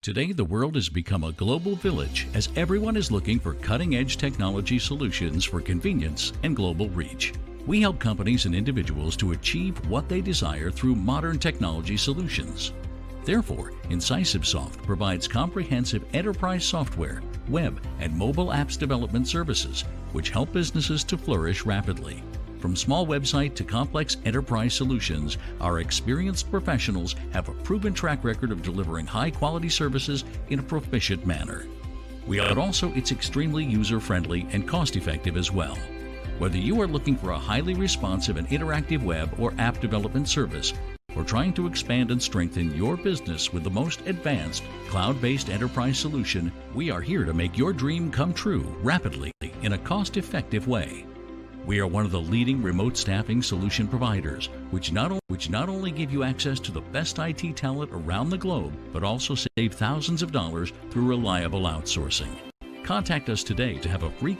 Today, the world has become a global village as everyone is looking for cutting-edge technology solutions for convenience and global reach. We help companies and individuals to achieve what they desire through modern technology solutions. Therefore, IncisiveSoft provides comprehensive enterprise software, web, and mobile apps development services, which help businesses to flourish rapidly. From small website to complex enterprise solutions, our experienced professionals have a proven track record of delivering high-quality services in a proficient manner. It's extremely user-friendly and cost-effective as well. Whether you are looking for a highly responsive and interactive web or app development service, or trying to expand and strengthen your business with the most advanced cloud-based enterprise solution, we are here to make your dream come true rapidly in a cost-effective way. We are one of the leading remote staffing solution providers, which not only give you access to the best IT talent around the globe, but also save thousands of dollars through reliable outsourcing. Contact us today to have a free